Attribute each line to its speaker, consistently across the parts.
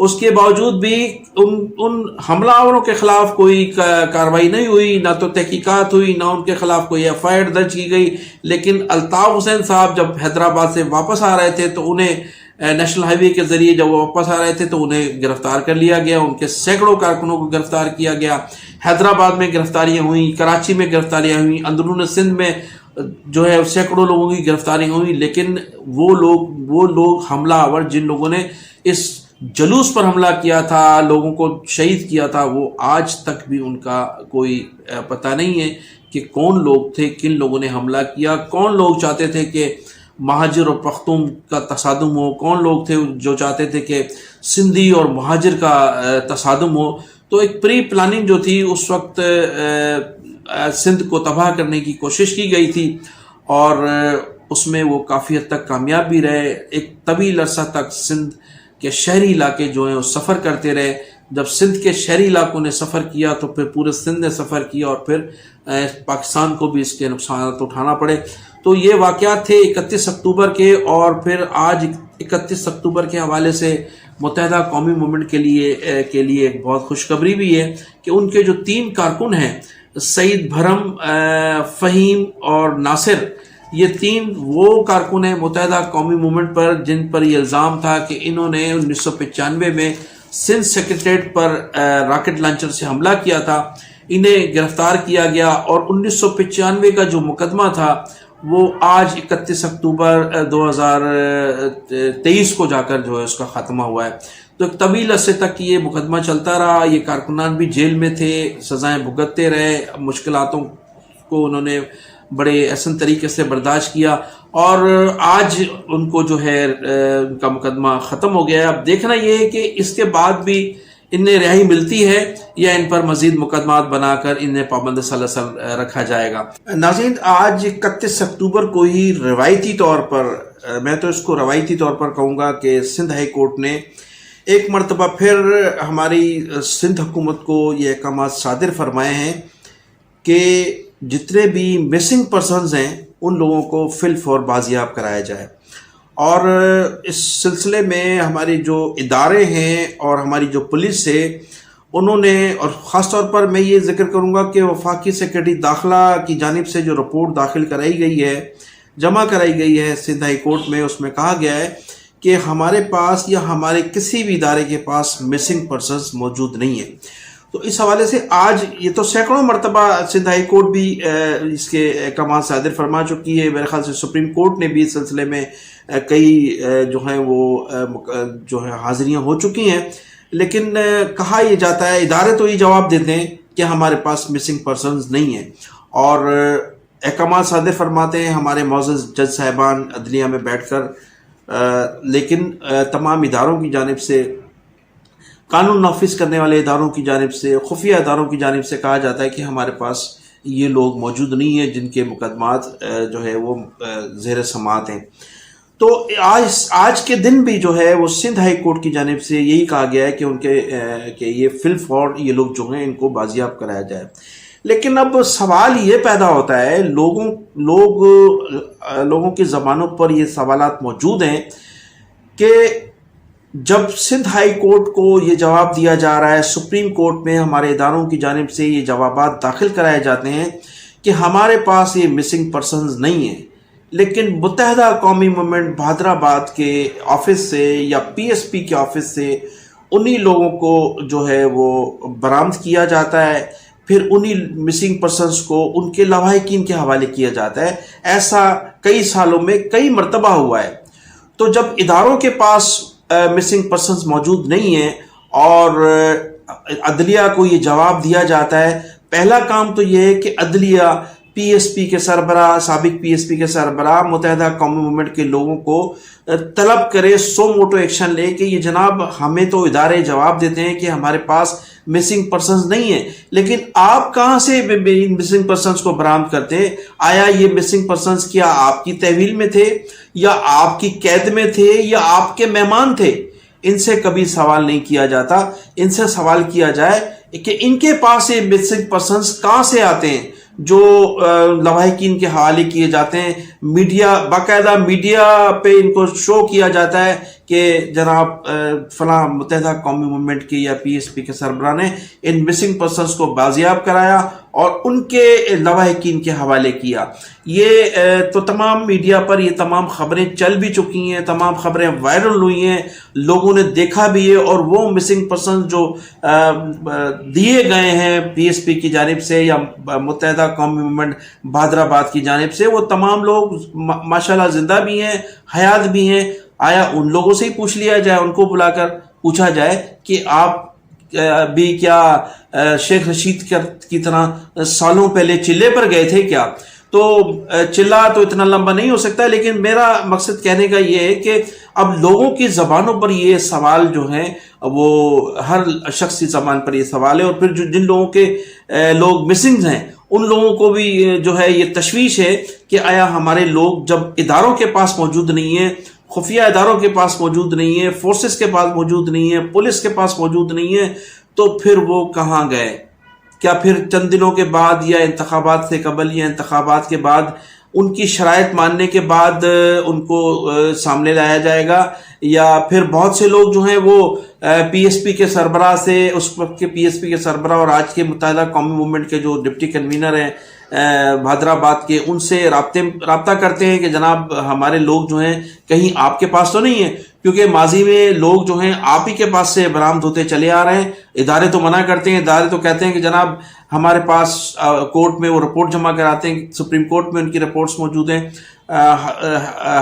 Speaker 1: اس کے باوجود بھی ان حملہ آوروں کے خلاف کوئی کارروائی نہیں ہوئی، نہ تو تحقیقات ہوئی، نہ ان کے خلاف کوئی ایف آئی آر درج کی گئی۔ لیکن الطاف حسین صاحب جب حیدرآباد سے واپس آ رہے تھے تو انہیں نیشنل ہائی وے کے ذریعے جب وہ واپس آ رہے تھے تو انہیں گرفتار کر لیا گیا، ان کے سینکڑوں کارکنوں کو گرفتار کیا گیا۔ حیدرآباد میں گرفتاریاں ہوئیں، کراچی میں گرفتاریاں ہوئیں، اندرون سندھ میں جو ہے سینکڑوں لوگوں کی گرفتاریاں ہوئی، لیکن وہ لوگ حملہ آور جن لوگوں نے اس جلوس پر حملہ کیا تھا، لوگوں کو شہید کیا تھا، وہ آج تک بھی ان کا کوئی پتہ نہیں ہے کہ کون لوگ تھے، کن لوگوں نے حملہ کیا، کون لوگ چاہتے تھے کہ مہاجر اور پختون کا تصادم ہو، کون لوگ تھے جو چاہتے تھے کہ سندھی اور مہاجر کا تصادم ہو۔ تو ایک پری پلاننگ جو تھی اس وقت سندھ کو تباہ کرنے کی کوشش کی گئی تھی، اور اس میں وہ کافی حد تک کامیاب بھی رہے۔ ایک طویل عرصہ تک سندھ کے شہری علاقے جو ہیں وہ سفر کرتے رہے۔ جب سندھ کے شہری علاقوں نے سفر کیا تو پھر پورے سندھ نے سفر کیا، اور پھر پاکستان کو بھی اس کے نقصانات اٹھانا پڑے۔ تو یہ واقعات تھے 31 اکتوبر کے، اور پھر آج 31 اکتوبر کے حوالے سے متحدہ قومی موومنٹ کے لیے ایک بہت خوشخبری بھی ہے کہ ان کے جو 3 کارکن ہیں، سعید بھرم، فہیم اور ناصر، یہ 3 وہ کارکن ہیں متحدہ قومی موومنٹ پر جن پر یہ الزام تھا کہ انہوں نے 1995 میں سندھ سیکریٹریٹ پر راکٹ لانچر سے حملہ کیا تھا۔ انہیں گرفتار کیا گیا، اور 1995 کا جو مقدمہ تھا وہ آج 31 اکتوبر 2023 کو جا کر جو ہے اس کا خاتمہ ہوا ہے۔ تو ایک طویل عرصے تک یہ مقدمہ چلتا رہا، یہ کارکنان بھی جیل میں تھے، سزائیں بھگتتے رہے، مشکلاتوں کو انہوں نے بڑے احسن طریقے سے برداشت کیا، اور آج ان کو جو ہے ان کا مقدمہ ختم ہو گیا ہے۔ اب دیکھنا یہ ہے کہ اس کے بعد بھی انہیں رہائی ملتی ہے یا ان پر مزید مقدمات بنا کر انہیں پابند سلسل رکھا جائے گا۔ ناظرین، آج 31 اکتوبر کو ہی روایتی طور پر، میں تو اس کو روایتی طور پر کہوں گا کہ سندھ ہائی کورٹ نے ایک مرتبہ پھر ہماری سندھ حکومت کو یہ احکامات صادر فرمائے ہیں کہ جتنے بھی مسنگ پرسنز ہیں ان لوگوں کو فی الفور بازیاب کرایا جائے، اور اس سلسلے میں ہمارے جو ادارے ہیں اور ہماری جو پولیس ہے انہوں نے، اور خاص طور پر میں یہ ذکر کروں گا کہ وفاقی سیکرٹری داخلہ کی جانب سے جو رپورٹ داخل کرائی گئی ہے، جمع کرائی گئی ہے سندھ ہائی کورٹ میں، اس میں کہا گیا ہے کہ ہمارے پاس یا ہمارے کسی بھی ادارے کے پاس مسنگ پرسنز موجود نہیں ہیں۔ تو اس حوالے سے آج یہ تو سینکڑوں مرتبہ سندھ ہائی کورٹ بھی اس کے احکامات صادر فرما چکی ہے، میرے خیال سے سپریم کورٹ نے بھی اس سلسلے میں کئی جو ہیں وہ جو ہے حاضریاں ہو چکی ہیں، لیکن کہا یہ جاتا ہے، ادارے تو یہ جواب دیتے ہیں کہ ہمارے پاس مسنگ پرسنز نہیں ہیں، اور احکامات صادر فرماتے ہیں ہمارے معزز جج صاحبان عدلیہ میں بیٹھ کر، لیکن تمام اداروں کی جانب سے، قانون نافذ کرنے والے اداروں کی جانب سے، خفیہ اداروں کی جانب سے کہا جاتا ہے کہ ہمارے پاس یہ لوگ موجود نہیں ہیں جن کے مقدمات جو ہے وہ زیر سماعت ہیں۔ تو آج کے دن بھی جو ہے وہ سندھ ہائی کورٹ کی جانب سے یہی کہا گیا ہے کہ یہ فی الفور یہ لوگ جو ہیں ان کو بازیاب کرایا جائے۔ لیکن اب سوال یہ پیدا ہوتا ہے، لوگوں کی زبانوں پر یہ سوالات موجود ہیں کہ جب سندھ ہائی کورٹ کو یہ جواب دیا جا رہا ہے، سپریم کورٹ میں ہمارے اداروں کی جانب سے یہ جوابات داخل کرائے جاتے ہیں کہ ہمارے پاس یہ مسنگ پرسنز نہیں ہیں، لیکن متحدہ قومی موومنٹ بہادرآباد کے آفس سے یا پی ایس پی کے آفس سے انہی لوگوں کو جو ہے وہ برآمد کیا جاتا ہے، پھر انہی مسنگ پرسنز کو ان کے لواحقین کے حوالے کیا جاتا ہے۔ ایسا کئی سالوں میں کئی مرتبہ ہوا ہے۔ تو جب اداروں کے پاس مسنگ پرسنز موجود نہیں ہیں اور عدلیہ کو یہ جواب دیا جاتا ہے، پہلا کام تو یہ ہے کہ عدلیہ پی ایس پی کے سربراہ، سابق پی ایس پی کے سربراہ متحدہ قومی موومنٹ کے لوگوں کو طلب کرے، سو موٹو ایکشن لے کہ یہ جناب ہمیں تو ادارے جواب دیتے ہیں کہ ہمارے پاس مسنگ پرسنز نہیں ہیں، لیکن آپ کہاں سے مسنگ پرسنز کو برآمد کرتے ہیں؟ آیا یہ مسنگ پرسنز کیا آپ کی تحویل میں تھے یا آپ کی قید میں تھے یا آپ کے مہمان تھے؟ ان سے کبھی سوال نہیں کیا جاتا۔ ان سے سوال کیا جائے کہ ان کے پاس یہ مسنگ پرسنز کہاں سے آتے ہیں؟ جو لواحقین کے حوالے کیے جاتے ہیں، میڈیا باقاعدہ میڈیا پہ ان کو شو کیا جاتا ہے کہ جناب فلاں متحدہ قومی موومنٹ کے یا پی ایس پی کے سربراہ نے ان مسنگ پرسنز کو بازیاب کرایا اور ان کے لواحقین کے حوالے کیا۔ یہ تو تمام میڈیا پر یہ تمام خبریں چل بھی چکی ہیں، تمام خبریں وائرل ہوئی ہیں، لوگوں نے دیکھا بھی ہے، اور وہ مسنگ پرسنز جو دیے گئے ہیں پی ایس پی کی جانب سے یا متحدہ قومی موومنٹ بہادرآباد کی جانب سے، وہ تمام لوگ ماشاءاللہ زندہ بھی ہیں، حیات بھی ہیں۔ آیا ان لوگوں سے ہی پوچھ لیا جائے، ان کو بلا کر پوچھا جائے کہ آپ بھی کیا شیخ رشید کی طرح سالوں پہلے چلے پر گئے تھے کیا؟ تو چلا تو اتنا لمبا نہیں ہو سکتا، لیکن میرا مقصد کہنے کا یہ ہے کہ اب لوگوں کی زبانوں پر یہ سوال جو ہیں وہ ہر شخص کی زبان پر یہ سوال ہے، اور پھر جن لوگوں کے لوگ مسنگ ہیں ان لوگوں کو بھی جو ہے یہ تشویش ہے کہ آیا ہمارے لوگ جب اداروں کے پاس موجود نہیں ہیں، خفیہ اداروں کے پاس موجود نہیں ہے، فورسز کے پاس موجود نہیں ہے، پولیس کے پاس موجود نہیں ہے، تو پھر وہ کہاں گئے؟ کیا پھر چند دنوں کے بعد یا انتخابات سے قبل یا انتخابات کے بعد ان کی شرائط ماننے کے بعد ان کو سامنے لایا جائے گا، یا پھر بہت سے لوگ جو ہیں وہ پی ایس پی کے سربراہ سے، اس وقت کے پی ایس پی کے سربراہ اور آج کے متحدہ قومی موومنٹ کے جو ڈپٹی کنوینر ہیں بہادرآباد کے، ان سے رابطہ کرتے ہیں کہ جناب ہمارے لوگ جو ہیں کہیں آپ کے پاس تو نہیں ہیں؟ کیونکہ ماضی میں لوگ جو ہیں آپ ہی کے پاس سے برآمد ہوتے چلے آ رہے ہیں۔ ادارے تو منع کرتے ہیں، ادارے تو کہتے ہیں کہ جناب ہمارے پاس کورٹ میں وہ رپورٹ جمع کراتے ہیں، سپریم کورٹ میں ان کی رپورٹس موجود ہیں،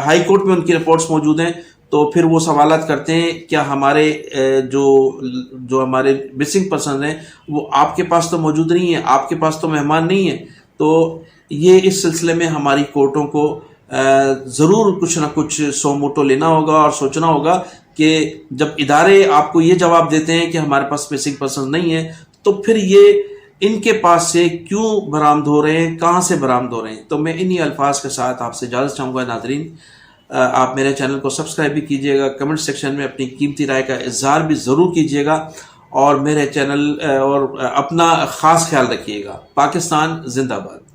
Speaker 1: ہائی کورٹ میں ان کی رپورٹس موجود ہیں، تو پھر وہ سوالات کرتے ہیں کیا ہمارے جو ہمارے مسنگ پرسن ہیں وہ آپ کے پاس تو موجود نہیں ہیں، آپ کے پاس تو مہمان نہیں ہیں؟ تو یہ اس سلسلے میں ہماری کورٹوں کو ضرور کچھ نہ کچھ سو موٹو لینا ہوگا اور سوچنا ہوگا کہ جب ادارے آپ کو یہ جواب دیتے ہیں کہ ہمارے پاس مسنگ پرسن نہیں ہے، تو پھر یہ ان کے پاس سے کیوں برآمد ہو رہے ہیں، کہاں سے برآمد ہو رہے ہیں؟ تو میں انہی الفاظ کے ساتھ آپ سے اجازت چاہوں گا ناظرین، آپ میرے چینل کو سبسکرائب بھی کیجیے گا، کمنٹ سیکشن میں اپنی قیمتی رائے کا اظہار بھی ضرور کیجیے گا، اور میرے چینل اور اپنا خاص خیال رکھیے گا۔ پاکستان زندہ باد۔